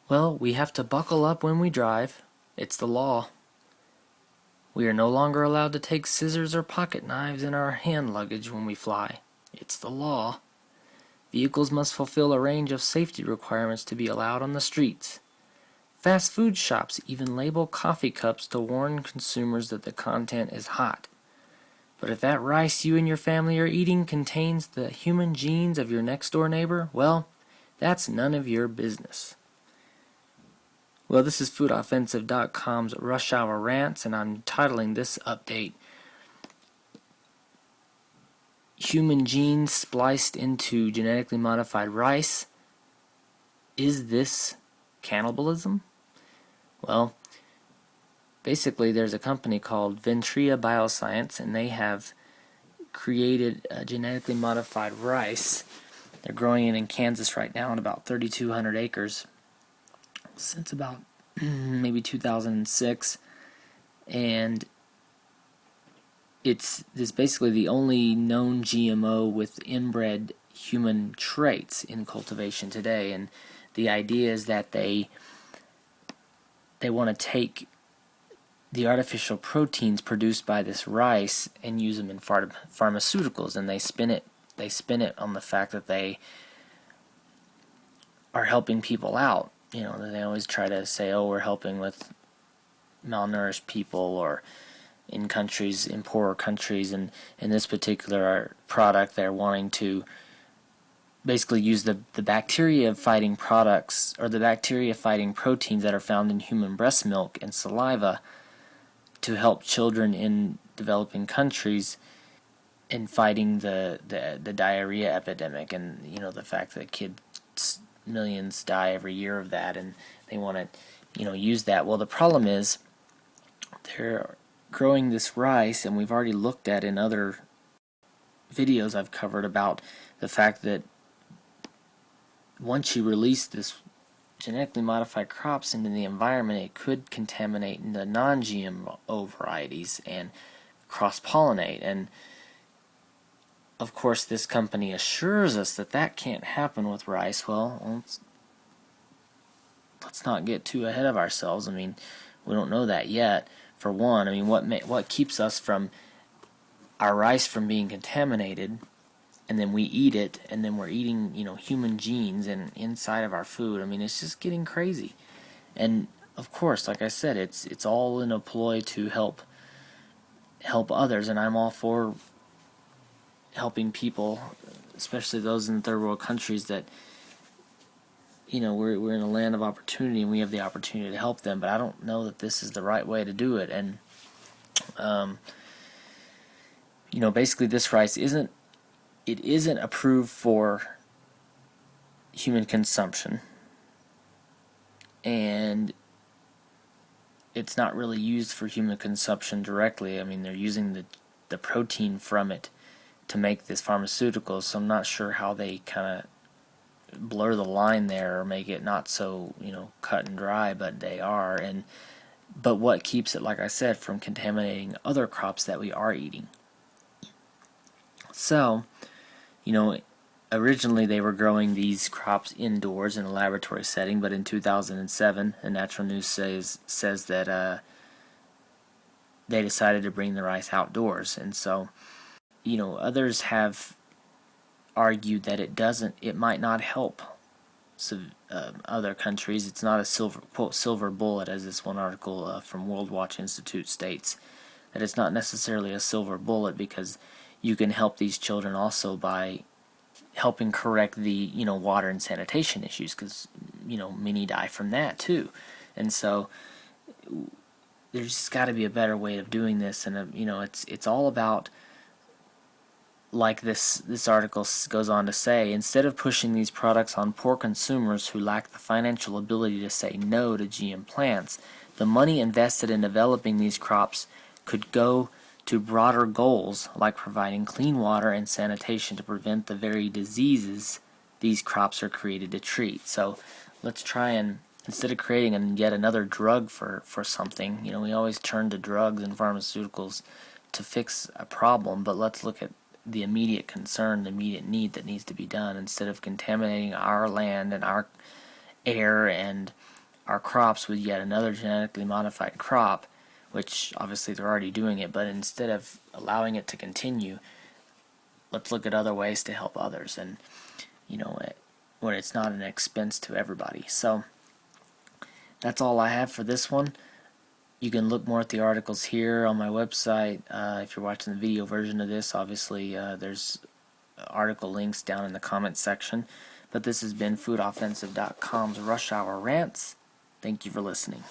Well, we have to buckle up when we drive. It's the law. We are no longer allowed to take scissors or pocket knives in our hand luggage when we fly. It's the law. Vehicles must fulfill a range of safety requirements to be allowed on the streets. Fast food shops even label coffee cups to warn consumers that the content is hot. But if that rice you and your family are eating contains the human genes of your next door neighbor, well, that's none of your business. Well, this is FoodOffensive.com's Rush Hour Rants, and I'm titling this update Human Genes Spliced into Genetically Modified Rice. Is this cannibalism? Well, basically there's a company called Ventria Bioscience, and they have created a genetically modified rice. They're growing it in Kansas right now on about 3,200 acres since about maybe 2006, and it's basically the only known GMO with inbred human traits in cultivation today. And the idea is that they want to take the artificial proteins produced by this rice and use them in pharmaceuticals, and they spin it on the fact that they are helping people out. They always try to say, oh, we're helping with malnourished people or in poorer countries, and in this particular product they're wanting to basically use the bacteria fighting products, or the bacteria fighting proteins that are found in human breast milk and saliva, to help children in developing countries in fighting the diarrhea epidemic, and the fact that millions die every year of that, and they want to use that. Well, the problem is they're growing this rice, and we've already looked at in other videos I've covered about the fact that once you release this genetically modified crops into the environment, it could contaminate the non-GMO varieties and cross-pollinate. And of course, this company assures us that that can't happen with rice. Well, let's not get too ahead of ourselves. I mean, we don't know that yet. For one, I mean, what keeps us from our rice from being contaminated, and then we eat it, and then we're eating, human genes and inside of our food. I mean, it's just getting crazy. And of course, like I said, it's all in a ploy to help others, and I'm all for helping people, especially those in third world countries that we're in a land of opportunity, and we have the opportunity to help them. But I don't know that this is the right way to do it. And basically this rice isn't approved for human consumption, and it's not really used for human consumption directly. I mean, they're using the protein from it to make this pharmaceutical, so I'm not sure how they kind of blur the line there or make it not so cut and dry, but they are. But what keeps it, like I said, from contaminating other crops that we are eating? So originally they were growing these crops indoors in a laboratory setting, but in 2007 the Natural News says that they decided to bring the rice outdoors. And so others have argued that it might not help other countries. It's not a silver bullet, as this one article from World Watch Institute states, that it's not necessarily a silver bullet, because you can help these children also by helping correct the water and sanitation issues, because many die from that too. And so there's just got to be a better way of doing this. And it's all about, like this article goes on to say, instead of pushing these products on poor consumers who lack the financial ability to say no to GM plants, the money invested in developing these crops could go to broader goals, like providing clean water and sanitation to prevent the very diseases these crops are created to treat. So let's try and, instead of creating yet another drug for something, we always turn to drugs and pharmaceuticals to fix a problem, but let's look at the immediate concern, the immediate need that needs to be done, instead of contaminating our land and our air and our crops with yet another genetically modified crop, which obviously they're already doing it, but instead of allowing it to continue, let's look at other ways to help others, and when it's not an expense to everybody. So that's all I have for this one. You can look more at the articles here on my website. If you're watching the video version of this, obviously there's article links down in the comments section. But this has been FoodOffensive.com's Rush Hour Rants. Thank you for listening.